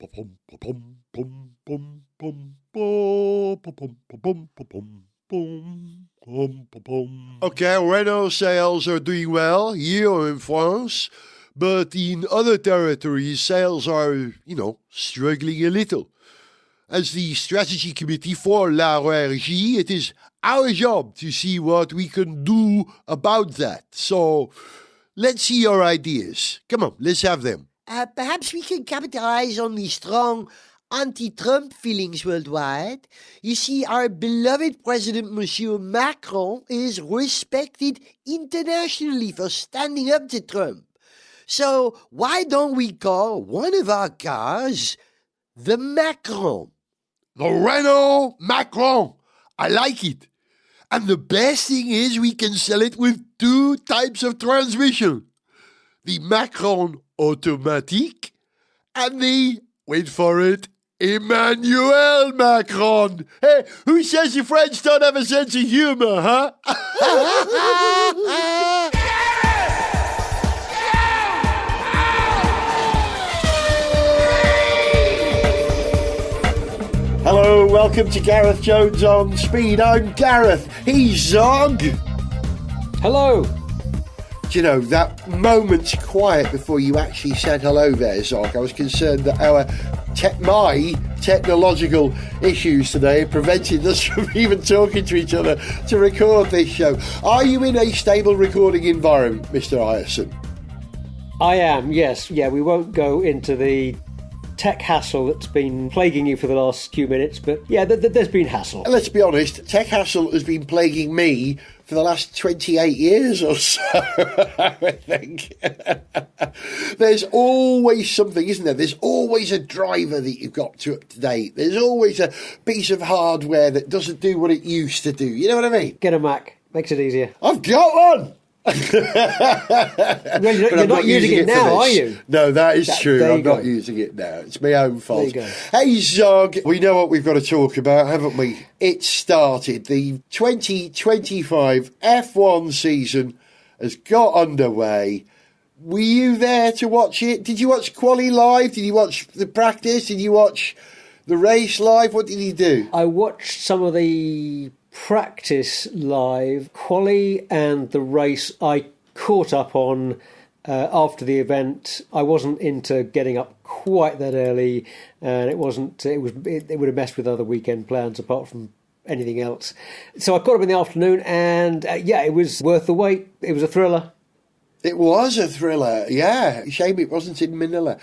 Okay, Renault sales are doing well here in France, but in other territories, sales are, struggling a little. As the strategy committee for La Régie, it is our job to see what we can do about that. So let's see your ideas. Come on, let's have them. Perhaps we can capitalize on the strong anti-Trump feelings worldwide. You see, our beloved President Monsieur Macron is respected internationally for standing up to Trump. So why don't we call one of our cars the Macron? The Renault Macron. I like it. And the best thing is we can sell it with two types of transmission. The Macron Automatique and the, wait for it, Emmanuel Macron. Hey, who says the French don't have a sense of humor, huh? Hello, welcome to Gareth Jones on Speed. I'm Gareth. He's Zog. Hello. Do you know, that moment's quiet before you actually said hello there, Zog. I was concerned that my technological issues today prevented us from even talking to each other to record this show. Are you in a stable recording environment, Mr. Ireson? I am, yes. Yeah, we won't go into the tech hassle that's been plaguing you for the last few minutes, but yeah, there's been hassle. Let's be honest, tech hassle has been plaguing me for the last 28 years or so, I think. There's always something, isn't there? There's always a driver that you've got to update. There's always a piece of hardware that doesn't do what it used to do. You know what I mean? Get a Mac. Makes it easier. I've got one! Well, you're not using it now, are you? No, that is true. I'm not using it now. It's my own fault. Hey, Zog, we know what we've got to talk about, haven't we? It started. The 2025 F1 season has got underway. Were you there to watch it? Did you watch Quali live? Did you watch the practice? Did you watch the race live? What did you do? I watched some of the practice live. Quali and the race I caught up on after the event. I wasn't into getting up quite that early, and it would have messed with other weekend plans apart from anything else. So I caught up in the afternoon, and it was worth the wait. It was a thriller. It was a thriller, yeah. Shame it wasn't in Manila.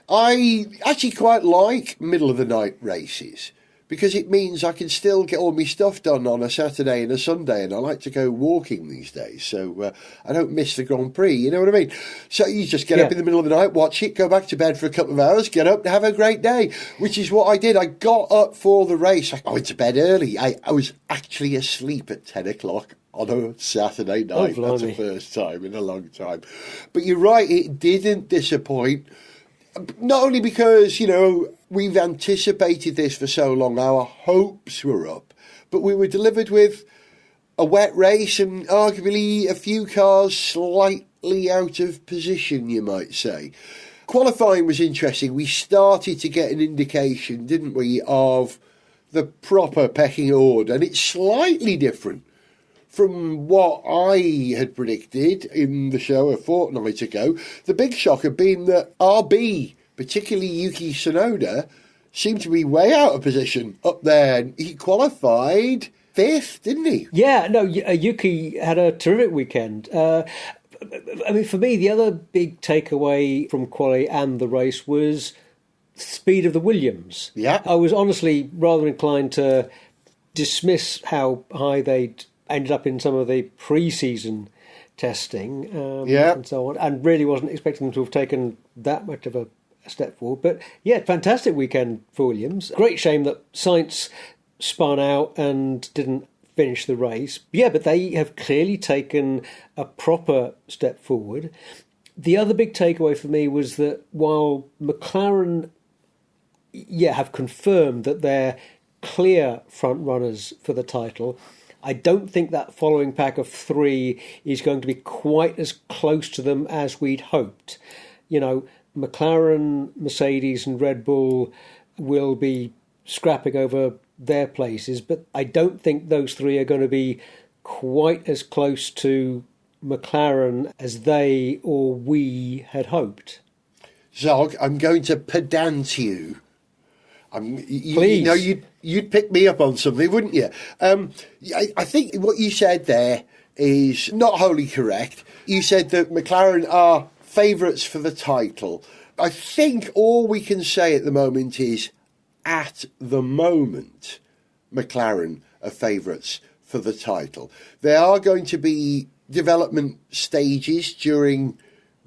I actually quite like middle of the night races, because it means I can still get all my stuff done on a Saturday and a Sunday, and I like to go walking these days, so I don't miss the Grand Prix, you know what I mean? So you just get up in the middle of the night, watch it, go back to bed for a couple of hours, get up and have a great day, which is what I did. I got up for the race. I went to bed early. I was actually asleep at 10 o'clock on a Saturday night. That's the first time in a long time. But you're right, it didn't disappoint. Not only because, we've anticipated this for so long, our hopes were up, but we were delivered with a wet race and arguably a few cars slightly out of position, you might say. Qualifying was interesting. We started to get an indication, didn't we, of the proper pecking order, and it's slightly different from what I had predicted in the show a fortnight ago. The big shocker being that RB, particularly Yuki Tsunoda, seemed to be way out of position up there. He qualified 5th, didn't he? Yeah, no, Yuki had a terrific weekend. For me, the other big takeaway from quali and the race was the speed of the Williams. Yeah. I was honestly rather inclined to dismiss how high they'd ended up in some of the pre-season testing and so on, and really wasn't expecting them to have taken that much of a step forward. But yeah, fantastic weekend for Williams. Great shame that Sainz spun out and didn't finish the race. Yeah, but they have clearly taken a proper step forward. The other big takeaway for me was that while McLaren have confirmed that they're clear front runners for the title, I don't think that following pack of 3 is going to be quite as close to them as we'd hoped. McLaren, Mercedes and Red Bull will be scrapping over their places, but I don't think those three are going to be quite as close to McLaren as they or we had hoped. Zog, I'm going to pedant you. Please. You know, you'd pick me up on something, wouldn't you? I think what you said there is not wholly correct. You said that McLaren are favourites for the title. I think all we can say at the moment is, at the moment, McLaren are favourites for the title. There are going to be development stages during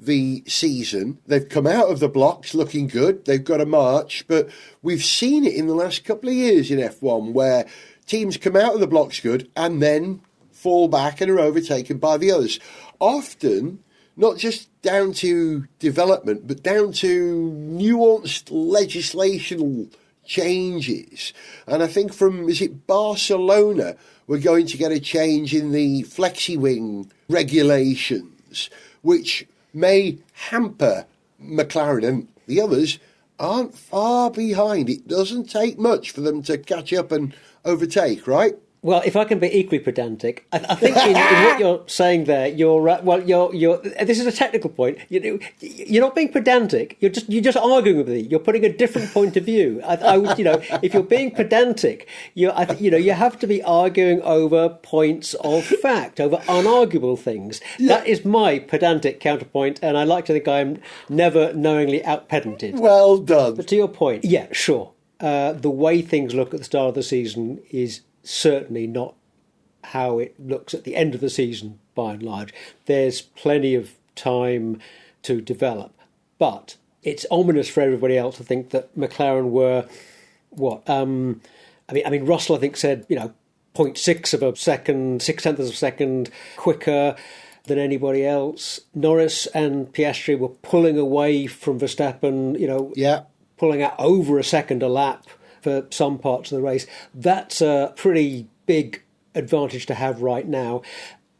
the season. They've come out of the blocks looking good. They've got a march, but we've seen it in the last couple of years in F1 where teams come out of the blocks good and then fall back and are overtaken by the others. Often, not just down to development, but down to nuanced legislational changes. And I think from, is it Barcelona, we're going to get a change in the flexi-wing regulations, which may hamper McLaren, and the others aren't far behind. It doesn't take much for them to catch up and overtake, right? Well, if I can be equally pedantic, I think in what you're saying there, you're this is a technical point. You're not being pedantic. You're just arguing with me. You're putting a different point of view. I would, if you're being pedantic, you have to be arguing over points of fact, over unarguable things. Yeah. That is my pedantic counterpoint, and I like to think I'm never knowingly out-pedanted. Well done. But to your point, yeah, sure. The way things look at the start of the season is certainly not how it looks at the end of the season, by and large. There's plenty of time to develop. But it's ominous for everybody else to think that McLaren were, Russell, I think, said, 0.6 of a second, 0.6 of a second quicker than anybody else. Norris and Piastri were pulling away from Verstappen, pulling out over a second a lap for some parts of the race. That's a pretty big advantage to have right now.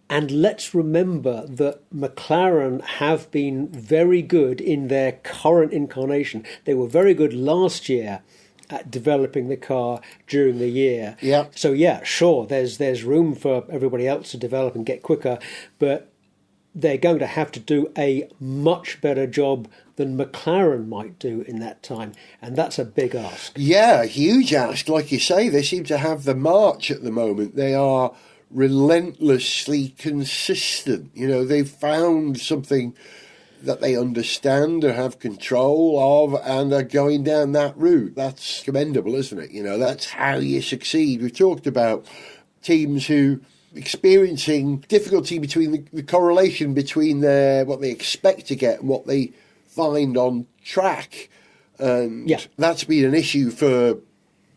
And let's remember that McLaren have been very good in their current incarnation. They were very good last year at developing the car during the year. Yeah. So yeah, sure, there's room for everybody else to develop and get quicker, but they're going to have to do a much better job than McLaren might do in that time. And that's a big ask. Yeah, huge ask. Like you say, they seem to have the march at the moment. They are relentlessly consistent. They've found something that they understand or have control of and are going down that route. That's commendable, isn't it? That's how you succeed. We've talked about teams who experiencing difficulty between the correlation between what they expect to get and what they find on track, and that's been an issue for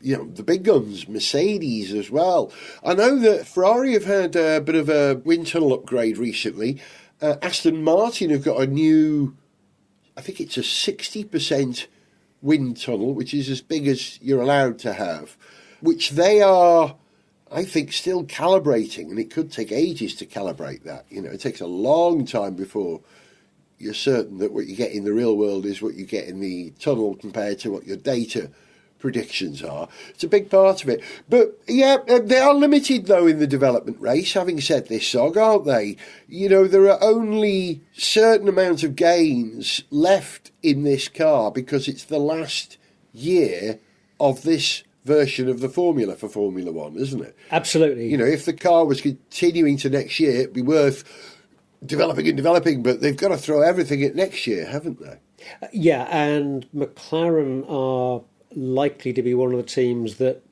the big guns, Mercedes as well. I know that Ferrari have had a bit of a wind tunnel upgrade recently. Aston Martin have got a new, I think it's a 60% wind tunnel, which is as big as you're allowed to have, which they are, I think, still calibrating, and it could take ages to calibrate that. It takes a long time before you're certain that what you get in the real world is what you get in the tunnel compared to what your data predictions are. It's a big part of it. But, yeah, they are limited, though, in the development race, having said this, Sog, aren't they? There are only certain amounts of gains left in this car because it's the last year of this version of the formula for Formula One, isn't it? Absolutely. If the car was continuing to next year, it'd be worth developing, but they've got to throw everything at next year, haven't they? Yeah, and McLaren are likely to be one of the teams that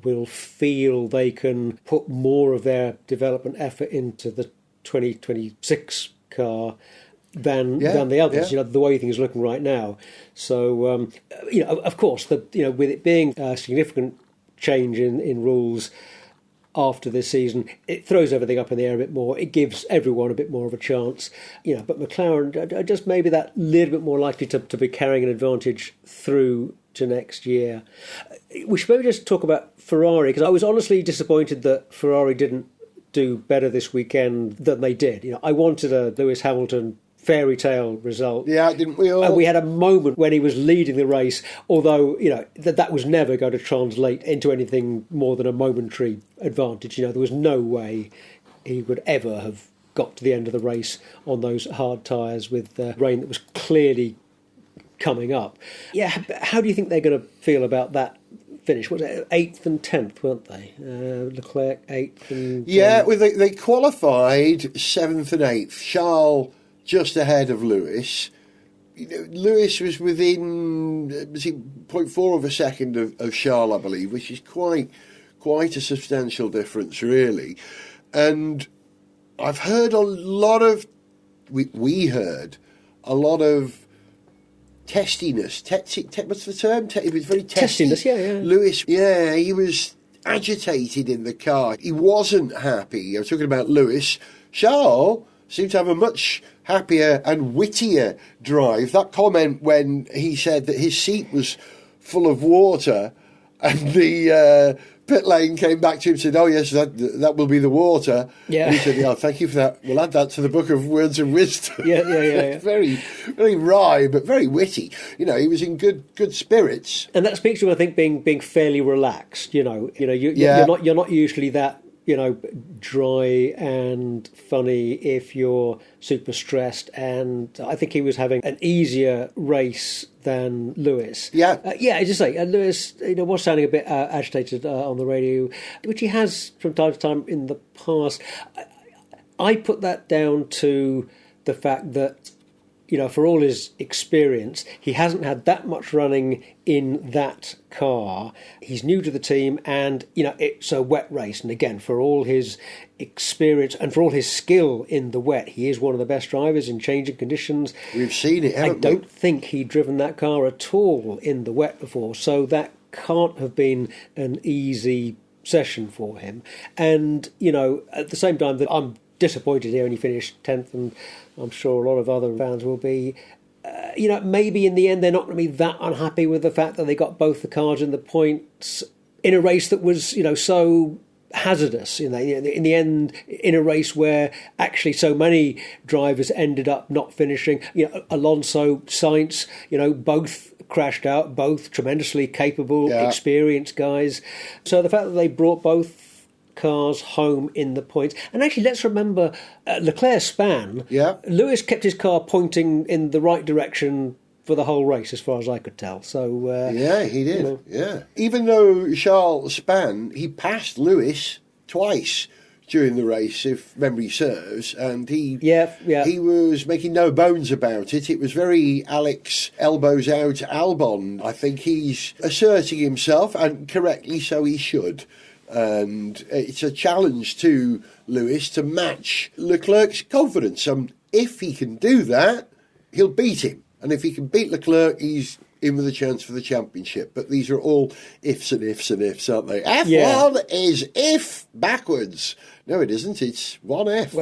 will feel they can put more of their development effort into the 2026 car than the others. The way things are looking right now. So of course, with it being a significant change in rules after this season, it throws everything up in the air a bit more. It gives everyone a bit more of a chance. But McLaren are just maybe that little bit more likely to be carrying an advantage through to next year. We should maybe just talk about Ferrari, because I was honestly disappointed that Ferrari didn't do better this weekend than they did. I wanted a Lewis Hamilton fairy tale result. Yeah, didn't we all? And we had a moment when he was leading the race, although, that was never going to translate into anything more than a momentary advantage. There was no way he would ever have got to the end of the race on those hard tyres with rain that was clearly coming up. Yeah, how do you think they're going to feel about that finish? Was it 8th and 10th, weren't they? Leclerc 8th and... Yeah, well, they qualified 7th and 8th. Charles just ahead of Lewis. Lewis was within 0.4 of a second of Charles, I believe, which is quite a substantial difference, really. And I've heard a lot of... We heard a lot of testiness. What's the term? It was very testy. Testiness, yeah. Lewis, he was agitated in the car. He wasn't happy. I was talking about Lewis. Charles seemed to have a much happier and wittier drive. That comment when he said that his seat was full of water and the pit lane came back to him and said, "Oh yes, that will be the water." Yeah. And he said, "Yeah, thank you for that. We'll add that to the book of words of wisdom." Yeah. Very, very wry, but very witty. He was in good spirits. And that speaks to, I think, being fairly relaxed. You're not usually that dry and funny if you're super stressed. And I think he was having an easier race than Lewis. Yeah. As you say, Lewis, was sounding a bit agitated on the radio, which he has from time to time in the past. I put that down to the fact that, for all his experience, he hasn't had that much running in that car. He's new to the team, and, it's a wet race. And again, for all his experience and for all his skill in the wet, he is one of the best drivers in changing conditions. We've seen it, haven't we? I don't think he'd driven that car at all in the wet before, so that can't have been an easy session for him. And, at the same time that I'm disappointed he only finished 10th, and I'm sure a lot of other fans will be. Maybe in the end they're not going to be that unhappy with the fact that they got both the cars in the points in a race that was, so hazardous. In the end, in a race where actually so many drivers ended up not finishing. Alonso, Sainz, both crashed out, both tremendously capable, experienced guys. So the fact that they brought both cars home in the points. And actually, let's remember Leclerc's span. Yeah. Lewis kept his car pointing in the right direction for the whole race, as far as I could tell. So he did. Yeah. Even though Charles span, he passed Lewis twice during the race, if memory serves, and he was making no bones about it. It was very Alex elbows out Albon. I think he's asserting himself, and correctly so he should. And it's a challenge to Lewis to match Leclerc's confidence. If he can do that, he'll beat him. And if he can beat Leclerc, he's in with a chance for the championship. But these are all ifs and ifs and ifs, aren't they? F1 is if backwards. No, it isn't. It's one F.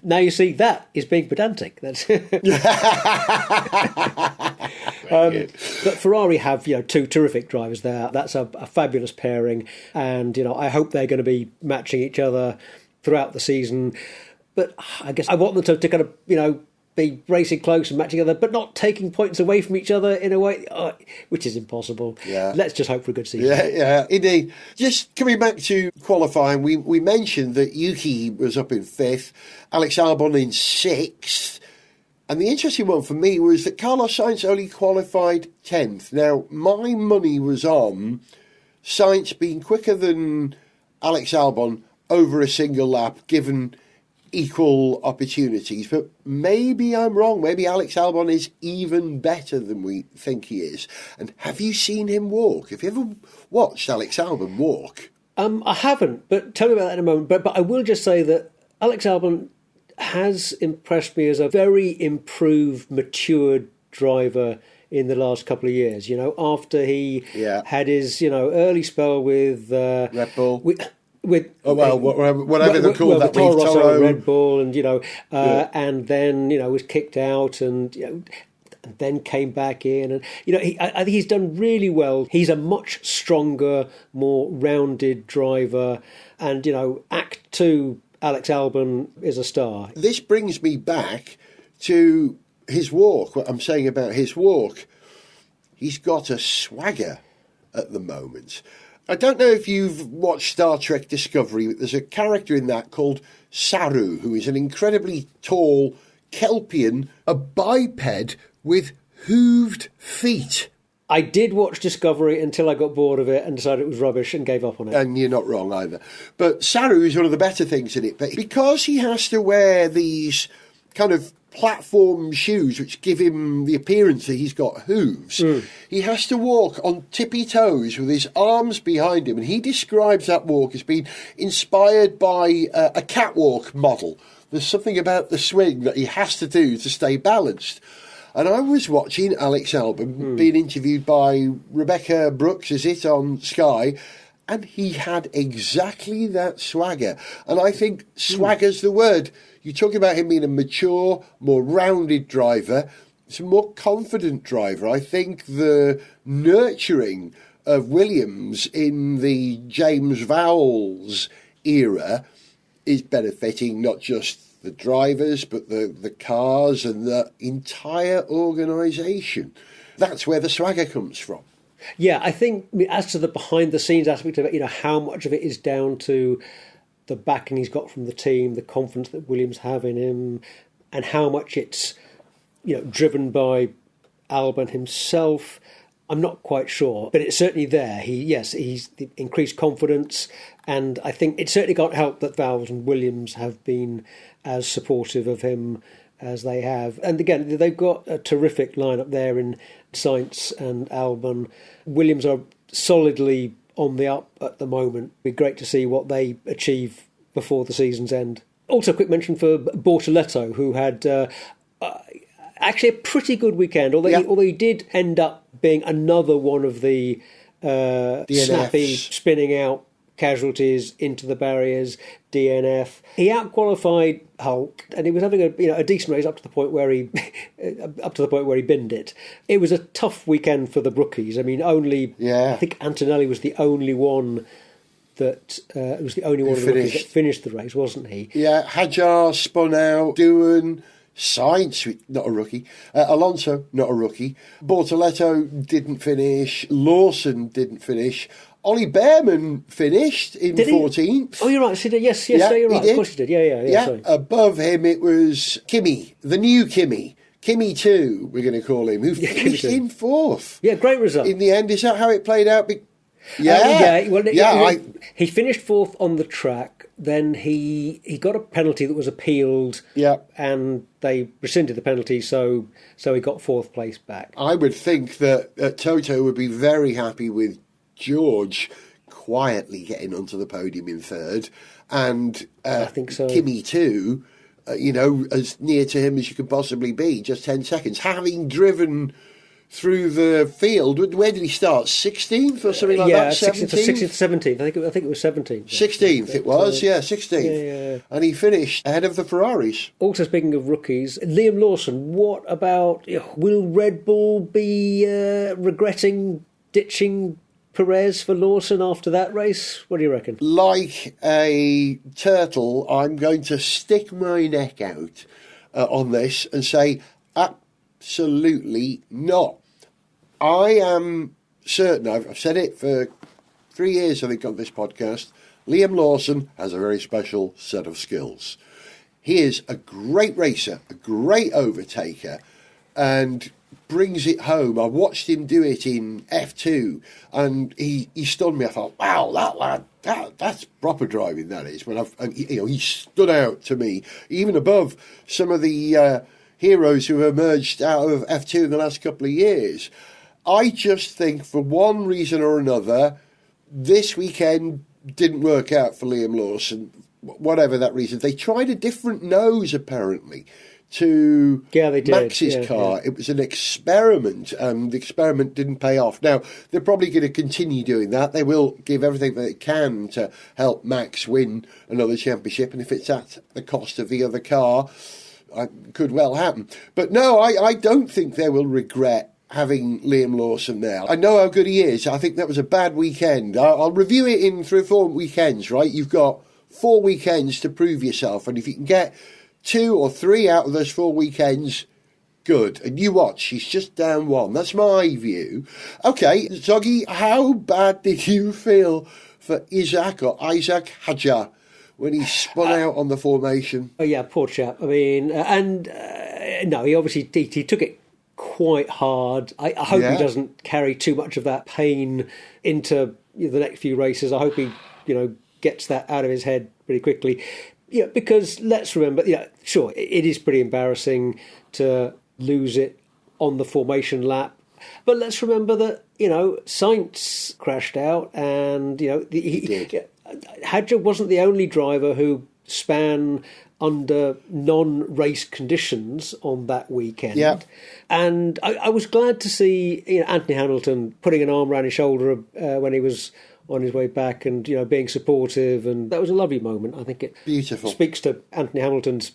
Now you see, that is being pedantic. That's but Ferrari have two terrific drivers there. That's a fabulous pairing, and I hope they're going to be matching each other throughout the season. But I guess I want them to kind of be racing close and matching each other, but not taking points away from each other in a way which is impossible. Yeah. Let's just hope for a good season. Yeah, indeed. Just coming back to qualifying, we mentioned that Yuki was up in 5th, Alex Albon in 6th, and the interesting one for me was that Carlos Sainz only qualified 10th. Now, my money was on Sainz being quicker than Alex Albon over a single lap, given equal opportunities, but maybe I'm wrong. Maybe Alex Albon is even better than we think he is. And have you seen him walk? Have you ever watched Alex Albon walk? I haven't, but tell me about that in a moment. But I will just say that Alex Albon has impressed me as a very improved, matured driver in the last couple of years. After he had his early spell with Red Bull. Whatever they're called, that Toro week, Rosso, Red Bull, and and then was kicked out, and then came back in, and I think he's done really well. He's a much stronger, more rounded driver, and Act 2 Alex Albon is a star. This brings me back to his walk, what I'm saying about his walk. He's got a swagger at the moment. I don't know if you've watched Star Trek Discovery, but there's a character in that called Saru, who is an incredibly tall Kelpian, a biped with hooved feet. I did watch Discovery until I got bored of it and decided it was rubbish and gave up on it. And you're not wrong either. But Saru is one of the better things in it. But because he has to wear these kind of platform shoes which give him the appearance that he's got hooves, he has to walk on tippy toes with his arms behind him. And he describes that walk as being inspired by a catwalk model. There's something about the swing that he has to do to stay balanced. And I was watching Alex Albon being interviewed by Rebecca Brooks, is it, on Sky, and he had exactly that swagger. And I think swagger's the word. You talk about him being a mature, more rounded driver. It's a more confident driver. I think the nurturing of Williams in the James Vowles era is benefiting not just the drivers, but the cars and the entire organisation. That's where the swagger comes from. Yeah, I think as to the behind-the-scenes aspect of it, how much of it is down to the backing he's got from the team, the confidence that Williams have in him, and how much it's, driven by Albon himself, I'm not quite sure, but it's certainly there. He's the increased confidence, and I think it certainly can't help that Vowles and Williams have been as supportive of him as they have. And again, they've got a terrific lineup there in Sainz and Albon. Williams are solidly on the up at the moment. It'd be great to see what they achieve before the season's end. Also, a quick mention for Bortoletto, who had actually a pretty good weekend, although he did end up being another one of the snappy, spinning out casualties into the barriers, DNF. He outqualified Hulk, and he was having a decent race up to the point where he binned it. It was a tough weekend for the rookies. I mean, I think Antonelli was the only one that of the rookies that finished the race, wasn't he? Yeah, Hadjar spun out, Doohan, Sainz, not a rookie, Alonso, not a rookie, Bortoletto didn't finish, Lawson didn't finish. Ollie Behrman finished in 14th. Oh, you're right. Yes, you're right. Of course he did. Yeah. Sorry. Above him, it was Kimi, the new Kimi. Kimi 2, we're going to call him, who finished in 4th. Yeah, great result. In the end, is that how it played out? He finished 4th on the track. Then he got a penalty that was appealed. Yeah. And they rescinded the penalty, so he got 4th place back. I would think that Toto would be very happy with George quietly getting onto the podium in 3rd, and I think so. Kimi too, as near to him as you could possibly be, just 10 seconds, having driven through the field. Where did he start? 16th or something like that? 16th, 17th. I think it was 17th. 16th it was, 16th. Yeah. And he finished ahead of the Ferraris. Also, speaking of rookies, Liam Lawson, what about, will Red Bull be regretting ditching Perez for Lawson after that race? What do you reckon? Like a turtle, I'm going to stick my neck out on this and say absolutely not. I am certain, I've said it for 3 years, I think, on this podcast, Liam Lawson has a very special set of skills. He is a great racer, a great overtaker, and brings it home. I watched him do it in F2, and he stunned me. I thought, wow, that lad, that's proper driving, that is. When he stood out to me, even above some of the heroes who have emerged out of F2 in the last couple of years. I just think, for one reason or another, this weekend didn't work out for Liam Lawson, whatever that reason. They tried a different nose, apparently, to Max's car. It was an experiment, and the experiment didn't pay off. Now, they're probably going to continue doing that. They will give everything that they can to help Max win another championship, and if it's at the cost of the other car, it could well happen. But no, I don't think they will regret having Liam Lawson there. I know how good he is. I think that was a bad weekend. I'll review it in 3 or 4 weekends, right? You've got 4 weekends to prove yourself. And if you can get 2 or 3 out of those 4 weekends, good. And you watch, he's just down 1. That's my view. Okay, Zoggy, how bad did you feel for Isaac Hadjar when he spun out on the formation? Oh, yeah, poor chap. I mean, no, he obviously he took it quite hard. I hope he doesn't carry too much of that pain into the next few races. I hope he, gets that out of his head pretty quickly. Yeah, because let's remember, sure, it is pretty embarrassing to lose it on the formation lap. But let's remember that, Sainz crashed out and, Hadjar wasn't the only driver who span under non-race conditions on that weekend. Yeah. And I was glad to see Anthony Hamilton putting an arm around his shoulder when he was on his way back and, being supportive. And that was a lovely moment. I think it Beautiful. Speaks to Anthony Hamilton's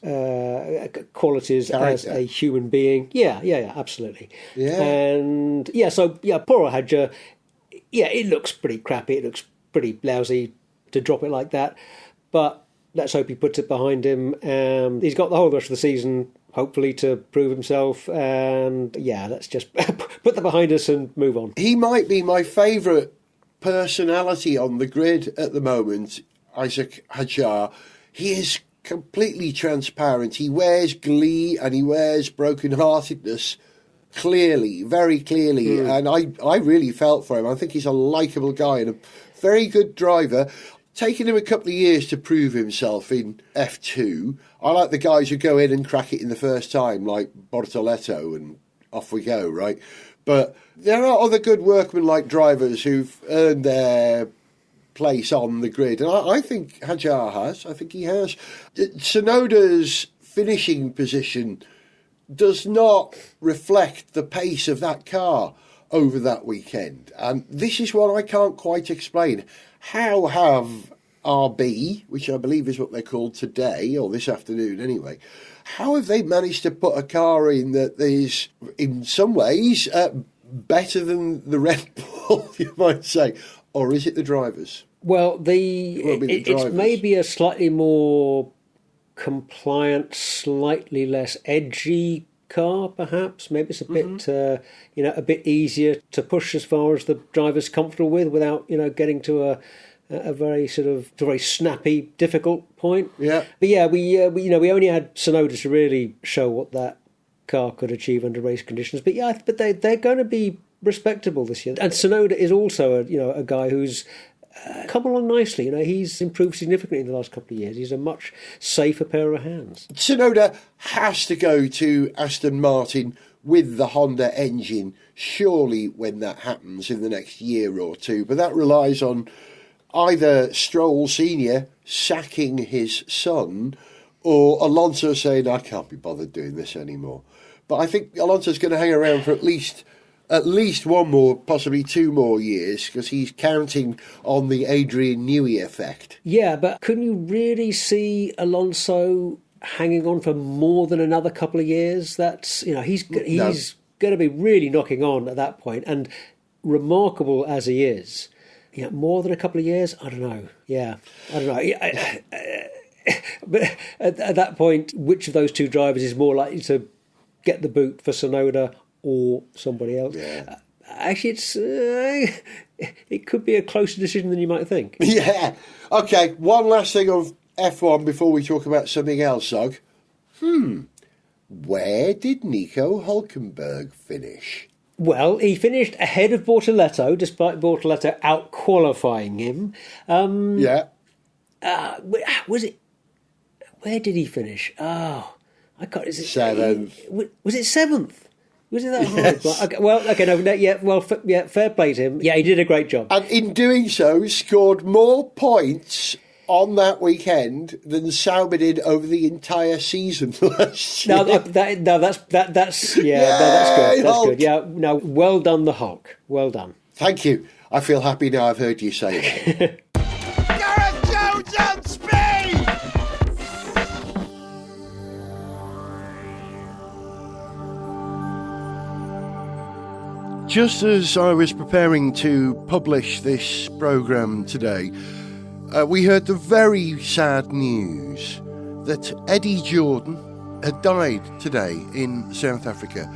qualities as a human being. Yeah, absolutely. Yeah. And, poor Hadjar, it looks pretty crappy. It looks pretty lousy to drop it like that. But let's hope he puts it behind him. He's got the whole rest of the season, hopefully, to prove himself. And, let's just put that behind us and move on. He might be my favourite personality on the grid at the moment, Isaac Hadjar. He is completely transparent. He wears glee and he wears brokenheartedness clearly, very clearly. And I really felt for him. I think he's a likeable guy and a very good driver. Taken him a couple of years to prove himself in F2. I like the guys who go in and crack it in the first time, like Bortoletto, and off we go, right? But there are other good workman-like drivers who've earned their place on the grid. And I think Hadjar has. I think he has. Tsunoda's finishing position does not reflect the pace of that car over that weekend. And this is what I can't quite explain. How have RB, which I believe is what they're called today, or this afternoon anyway, how have they managed to put a car in that is, in some ways, better than the Red Bull, you might say? Or is it the drivers? Well, it's maybe a slightly more compliant, slightly less edgy car, perhaps. Maybe it's a bit, a bit easier to push as far as the driver's comfortable with, without, getting to a very very snappy, difficult point. Yeah. But we only had Tsunoda to really show what that car could achieve under race conditions. But they're going to be respectable this year. And Tsunoda is also a guy who's come along nicely. He's improved significantly in the last couple of years. He's a much safer pair of hands. Tsunoda has to go to Aston Martin with the Honda engine, surely, when that happens in the next year or two. But that relies on either Stroll Senior sacking his son or Alonso saying, I can't be bothered doing this anymore. But I think Alonso's going to hang around for at least 1 more, possibly 2 more years, because he's counting on the Adrian Newey effect. Yeah, but couldn't you really see Alonso hanging on for more than another couple of years? That's, he's going to be really knocking on at that point. And remarkable as he is, more than a couple of years? I don't know. Yeah, I don't know. But at that point, which of those 2 drivers is more likely to get the boot for Tsunoda or somebody else? Yeah. Actually, it could be a closer decision than you might think. Yeah. Okay, one last thing of F1 before we talk about something else, Zog. Where did Nico Hülkenberg finish? Well, he finished ahead of Bortoletto, despite Bortoletto out-qualifying him. Was it... Where did he finish? Oh, I can't... Is it 7th. Was it 7th? Was it that high? Yes. Fair play to him. Yeah, he did a great job. And in doing so, scored more points on that weekend than Sauber did over the entire season last year. That's good. That's good. Yeah, no, well done, the Hulk. Well done. Thank you. I feel happy now I've heard you say that. Gareth Jones on speed! Just as I was preparing to publish this programme today, we heard the very sad news that Eddie Jordan had died today in South Africa.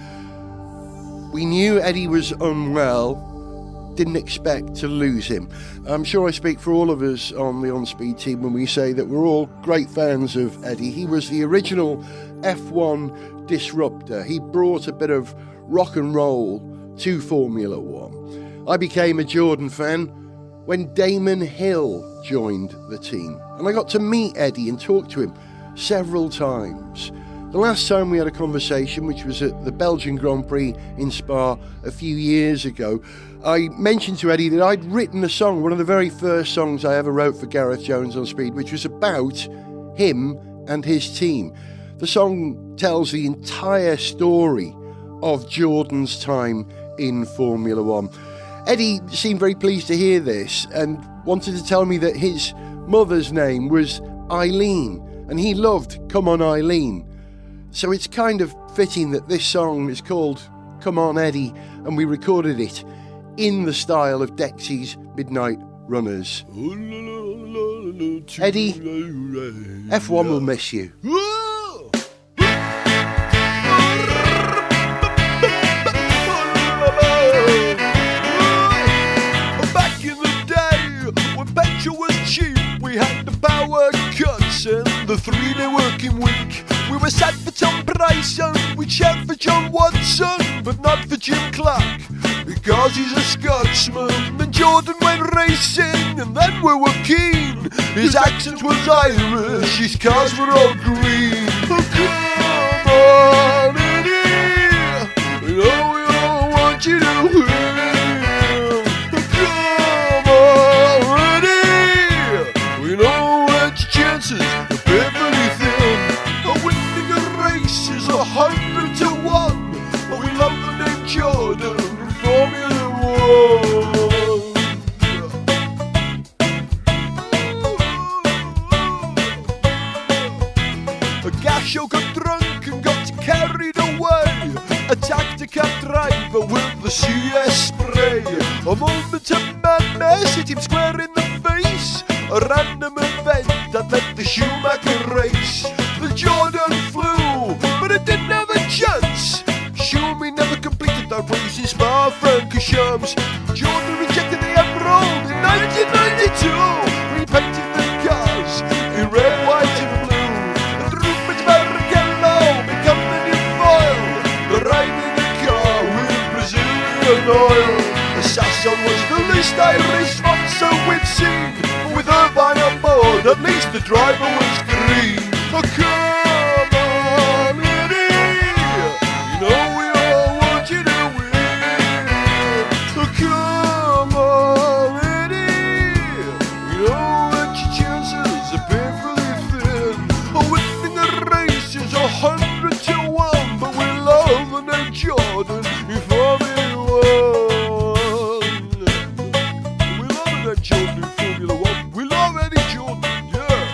We knew Eddie was unwell, didn't expect to lose him. I'm sure I speak for all of us on the On Speed team when we say that we're all great fans of Eddie. He was the original F1 disruptor. He brought a bit of rock and roll to Formula One. I became a Jordan fan when Damon Hill joined the team, and I got to meet Eddie and talk to him several times. The last time we had a conversation, which was at the Belgian Grand Prix in Spa a few years ago, I mentioned to Eddie that I'd written a song, one of the very first songs I ever wrote for Gareth Jones on Speed, which was about him and his team. The song tells the entire story of Jordan's time in Formula One. Eddie seemed very pleased to hear this and wanted to tell me that his mother's name was Eileen, and he loved Come On Eileen. So it's kind of fitting that this song is called Come On Eddie, and we recorded it in the style of Dexy's Midnight Runners. Eddie, F1 will miss you. Back in the day, when petrol was cheap, we had the power cuts and the 3-day working week. We were sad for Tom Price and we'd shout for John Watson, but not for Jim Clark, because he's a Scotsman. Then Jordan went racing and then we were keen. His accent was Irish, his cars were all green. Oh, come on, Eddie, we know we all want you to win. Oh, come on, Eddie, we know that your chances are perfectly thin. Winning a race is 100 to 1, but we love the name Jordan in Formula One. A Gasho got drunk and got carried away, attacked a cab driver with the CS spray. A moment of madness hit him square in the face, a random event that led the Schumacher race. The Jordan flew, but it didn't have a chance. Schumi never completed that race in Spa-Francorchamps. Jordan rejected the Emerald in 1992. Repainted the cars in red, white and blue. And Rupert Barrichello became the new foil, riding the car with Brazilian oil. Assassin was the least Irish sponsor we'd seen, but with Irvine on board, at least the driver was green. Oh, come on, Eddie, you know we all want you to win. Oh, come on, Eddie, you know that your chances are perfectly thin. Oh, winning the race is 100 to 1, but we love the name Jordan in Formula One. We love the name Jordan in Formula One. We love Eddie Jordan, yeah.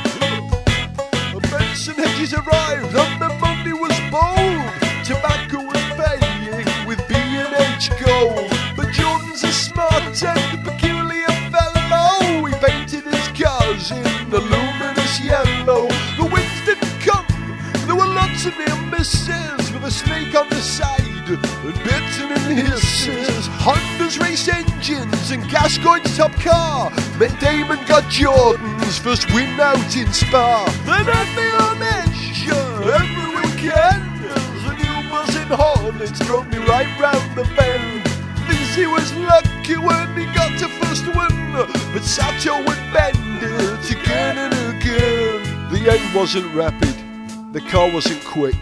Benson Hedges arrived and the money was bold. Tobacco was paying with B&H gold. But Jordan's a smart and peculiar fellow. He painted his cars in the luminous yellow. The winds didn't come, there were lots of near misses, with a snake on the side and bitten and hisses. Honda's race engines and Gascoigne's top car meant Damon got Jordan's first win out in Spa. Then at the measure every weekend, the new buzzing Hornets drove me right round the bend. Thinks he was lucky when he got to first win, but Sato would bend it again and again. The end wasn't rapid, the car wasn't quick.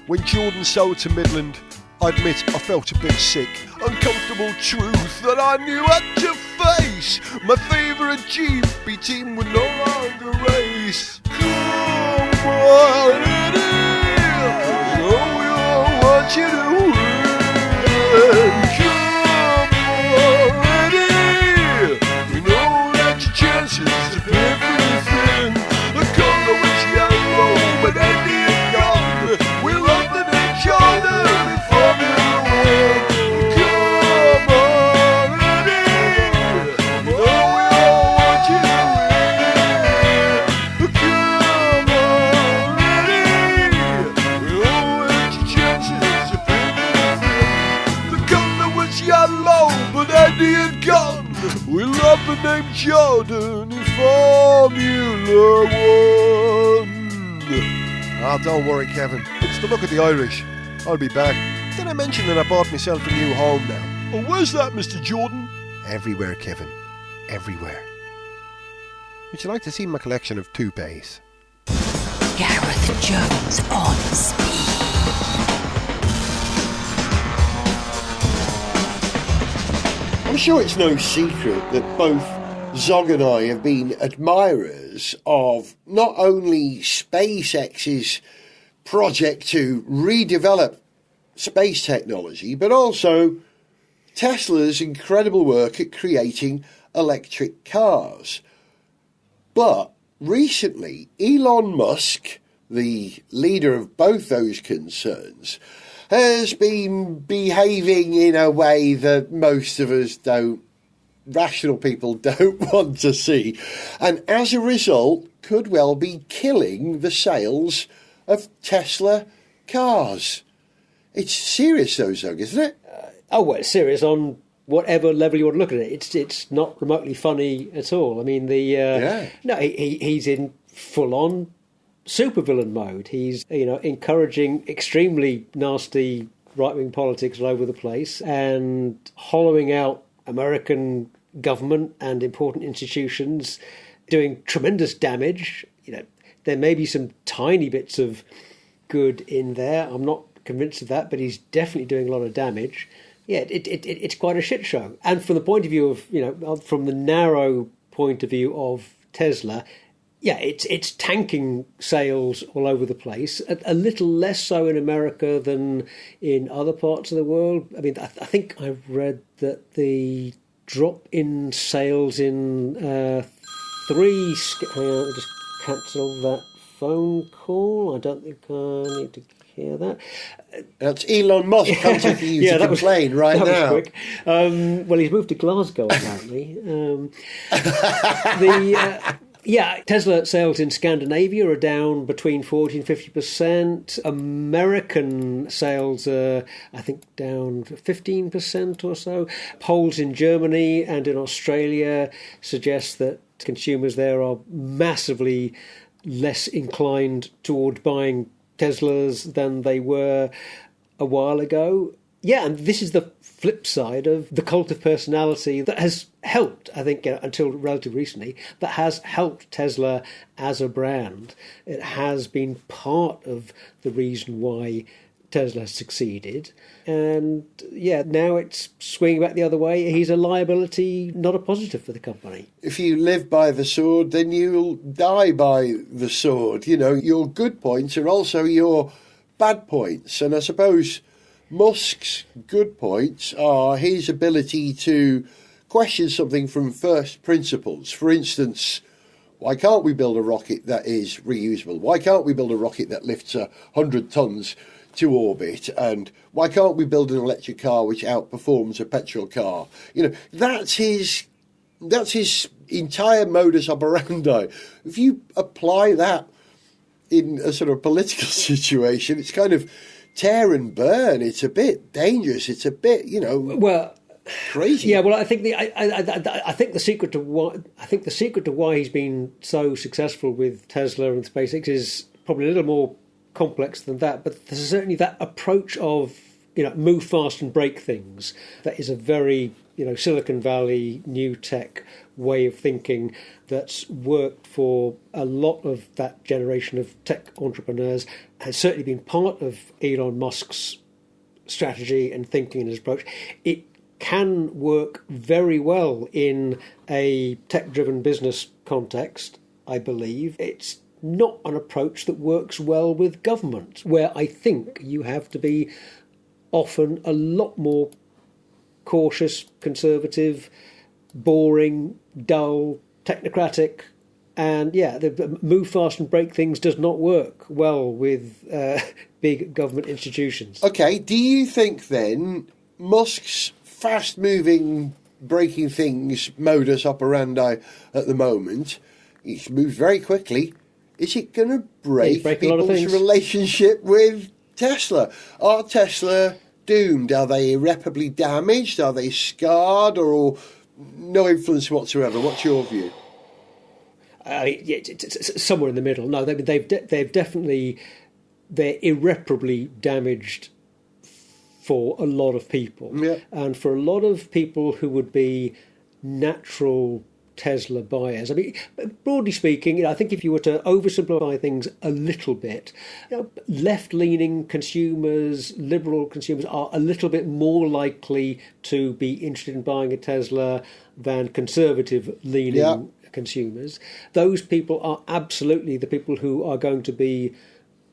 When Jordan sold to Midland, I admit I felt a bit sick. Uncomfortable truth that I knew I had to face. My favourite GP team would no longer race. Come on, Eddie, you know we all want you to win. Come on, Eddie, we know that your chances are perfectly thin. The colour was yellow, but Eddie had gone. We love the name Jordan in Formula One. Come on, Eddie, you know we all want you to win. but Andy had gone. We love the name Jordan in Formula One. Ah, don't worry, Kevin. It's the look of the Irish. I'll be back. Did I mention that I bought myself a new home now? Oh, where's that, Mr. Jordan? Everywhere, Kevin. Everywhere. Would you like to see my collection of toupees? Gareth Jones on speed. I'm sure it's no secret that both Zog and I have been admirers of not only SpaceX's project to redevelop space technology, but also Tesla's incredible work at creating electric cars. But recently, Elon Musk, the leader of both those concerns, has been behaving in a way that most of us rational people don't want to see. And as a result, could well be killing the sales of Tesla cars. It's serious though, Zog, isn't it? Well, it's serious on whatever level you want to look at it. It's not remotely funny at all. I mean, he's in full-on supervillain mode. He's encouraging extremely nasty right-wing politics all over the place and hollowing out American government and important institutions, doing tremendous damage. There may be some tiny bits of good in there. I'm not convinced of that, but he's definitely doing a lot of damage. Yeah, it's quite a shit show. And from the point of view of, from the narrow point of view of Tesla, yeah, it's tanking sales all over the place. A little less so in America than in other parts of the world. I mean, I think I read that the drop in sales in hang on, I'll just cancel that phone call. I don't think I need to hear that. That's Elon Musk contacting you to complain right now. That was quick. Well, he's moved to Glasgow, apparently. Tesla sales in Scandinavia are down between 40 and 50%. American sales are, I think, down 15% or so. Polls in Germany and in Australia suggest that consumers there are massively less inclined toward buying Teslas than they were a while ago. Yeah, and this is the flip side of the cult of personality that has helped, I think, until relatively recently, that has helped Tesla as a brand. It has been part of the reason why Tesla succeeded. And yeah, now it's swinging back the other way. He's a liability, not a positive for the company. If you live by the sword, then you'll die by the sword. Your good points are also your bad points. And I suppose Musk's good points are his ability to question something from first principles. For instance, why can't we build a rocket that is reusable? Why can't we build a rocket that lifts 100 tons to orbit? And why can't we build an electric car which outperforms a petrol car? That's his entire modus operandi. If you apply that in a sort of political situation, it's kind of tear and burn. It's a bit dangerous. It's a bit, crazy. Yeah, well, I think the secret to why he's been so successful with Tesla and SpaceX is probably a little more complex than that. But there's certainly that approach of move fast and break things. That is a very Silicon Valley new tech way of thinking that's worked for a lot of that generation of tech entrepreneurs, has certainly been part of Elon Musk's strategy and thinking and his approach. It can work very well in a tech-driven business context, I believe. It's not an approach that works well with government, where I think you have to be often a lot more cautious, conservative, boring, dull, technocratic, and the move fast and break things does not work well with big government institutions. Okay, do you think then Musk's fast-moving, breaking things modus operandi at the moment, he's moved very quickly, is it going to break people's relationship with Tesla? Are Tesla doomed? Are they irreparably damaged? Are they scarred, or no influence whatsoever? What's your view? It's somewhere in the middle. No, they're irreparably damaged for a lot of people, and for a lot of people who would be natural Tesla buyers. I mean, broadly speaking, I think if you were to oversimplify things a little bit, left-leaning consumers, liberal consumers are a little bit more likely to be interested in buying a Tesla than conservative-leaning consumers. Those people are absolutely the people who are going to be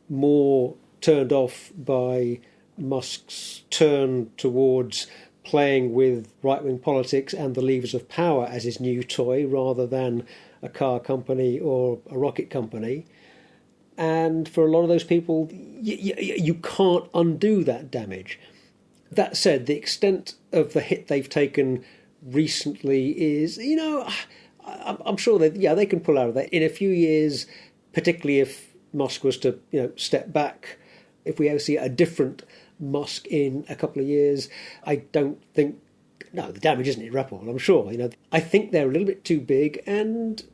more turned off by Musk's turn towards playing with right-wing politics and the levers of power as his new toy, rather than a car company or a rocket company. And for a lot of those people, you can't undo that damage. That said, the extent of the hit they've taken recently is, I'm sure they can pull out of that in a few years, particularly if Musk was to, step back. If we ever see a different Musk in a couple of years, I don't think, the damage isn't irreparable, I'm sure. I think they're a little bit too big, and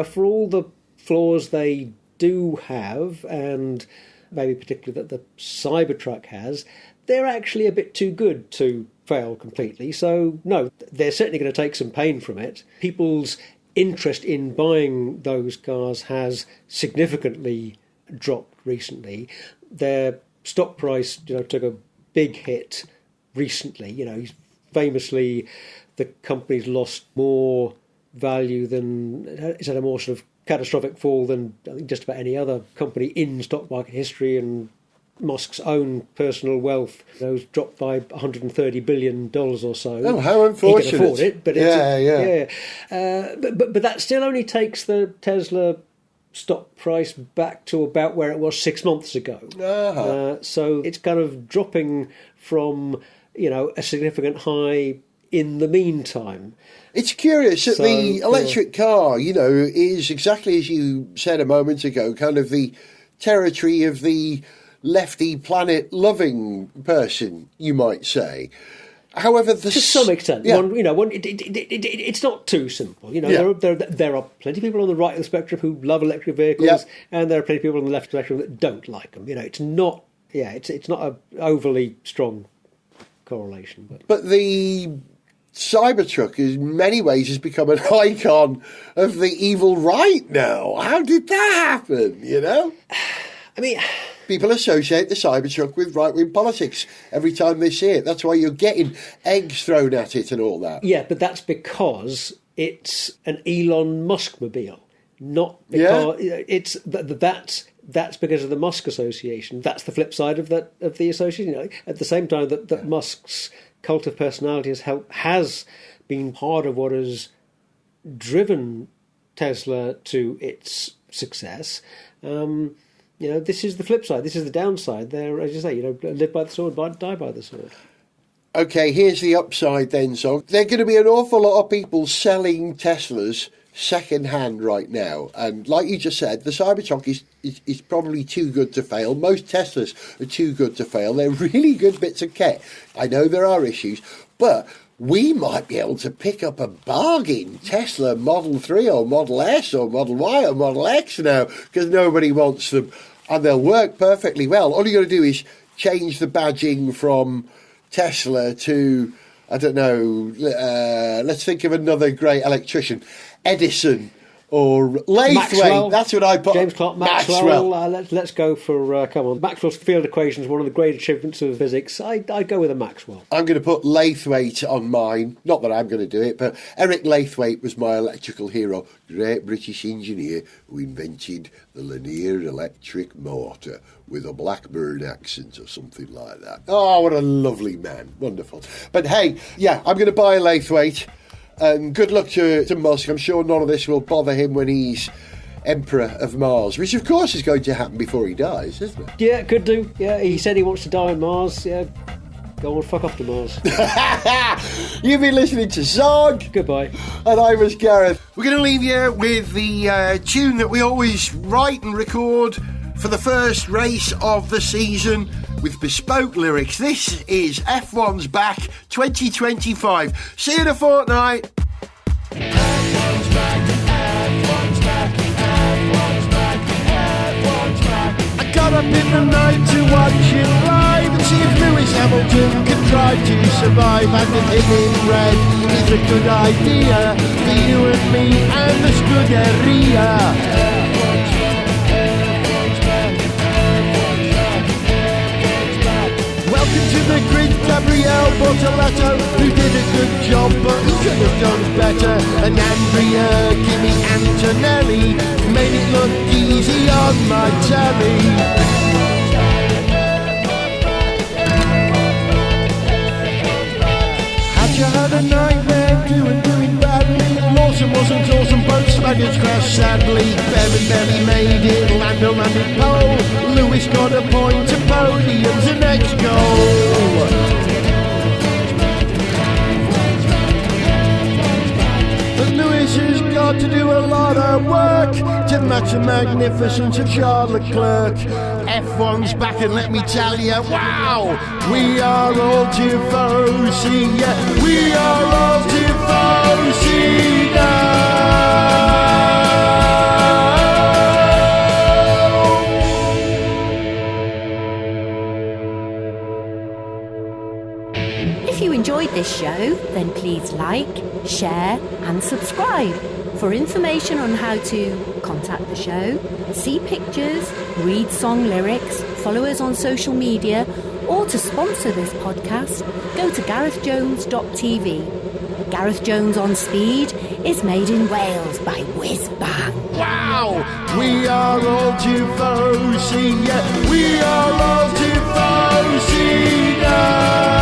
for all the flaws they do have, and maybe particularly that the Cybertruck has, they're actually a bit too good to fail completely. So no, they're certainly going to take some pain from it. People's interest in buying those cars has significantly dropped recently. Their stock price, took a big hit recently. Famously, the company's lost more value than, it's had a more sort of catastrophic fall than I think just about any other company in stock market history, and Musk's own personal wealth has dropped by $130 billion or so. Oh, how unfortunate! He can afford it, but but that still only takes the Tesla stock price back to about where it was 6 months ago. So it's kind of dropping from a significant high in the meantime. It's curious that the electric car, is exactly as you said a moment ago, kind of the territory of the lefty planet-loving person, you might say. However, to some extent, it's not too simple. There are plenty of people on the right of the spectrum who love electric vehicles, and there are plenty of people on the left of the spectrum that don't like them. It's not an overly strong correlation. But the Cybertruck, in many ways, has become an icon of the evil right now. How did that happen? I mean, people associate the Cybertruck with right-wing politics every time they see it. That's why you're getting eggs thrown at it and all that. Yeah, but that's because it's an Elon Musk mobile, not because that's because of the Musk association. That's the flip side of the association. At the same time that Musk's cult of personality has been part of what has driven Tesla to its success. This is the flip side. This is the downside. There, as you say, live by the sword, die by the sword. Okay, here's the upside then. So there are going to be an awful lot of people selling Teslas second-hand right now. And like you just said, the Cybertruck is probably too good to fail. Most Teslas are too good to fail. They're really good bits of kit. I know there are issues, but we might be able to pick up a bargain Tesla Model 3 or Model S or Model Y or Model X now, because nobody wants them, and they'll work perfectly well. All you got to do is change the badging from Tesla to, I don't know, let's think of another great electrician, Edison or Lathwaite. Maxwell. That's what I put. James Clerk Maxwell. Let's go for, come on. Maxwell's field equation is one of the great achievements of physics. I'd go with a Maxwell. I'm going to put Lathwaite on mine. Not that I'm going to do it, but Eric Lathwaite was my electrical hero. Great British engineer who invented the linear electric motor with a Blackburn accent or something like that. Oh, what a lovely man. Wonderful. But hey, I'm going to buy a Lathwaite. And good luck to Musk. I'm sure none of this will bother him when he's Emperor of Mars, which of course is going to happen before he dies, isn't it? Yeah, could do. Yeah, he said he wants to die on Mars. Yeah, go on, fuck off to Mars. You've been listening to Zog. Goodbye. And I was Gareth. We're going to leave you with the tune that we always write and record for the first race of the season with bespoke lyrics. This is F1's Back 2025. See you in a fortnight. F1's back, F1's back, F1's back, F1's back. I got up in the night to watch it live and see if Lewis Hamilton can try to survive. And with him in red is a good idea for you and me and the Scuderia. Welcome to the grid, Gabriele Bortoletto, who did a good job, but he could have done better. And Andrea, Kimi Antonelli made it look easy on my telly. Had you had a nightmare, doing badly? Lawson wasn't awesome, both Spaniards crashed sadly. Berry made it, Lando landed pole. Lewis got a point, a podium's the next goal. But Lewis has got to do a lot of work to match the magnificence of Charles Leclerc. F1's back and let me tell you, wow, we are all tifosi, yeah, we are all tifosi now. If you enjoyed this show, then please like, share and subscribe. For information on how to contact the show, see pictures, read song lyrics, follow us on social media, or to sponsor this podcast, go to garethjones.tv. Gareth Jones on Speed is made in Wales by Whiz Bang. Wow, we are all tifosi, yeah, we are all tifosi now.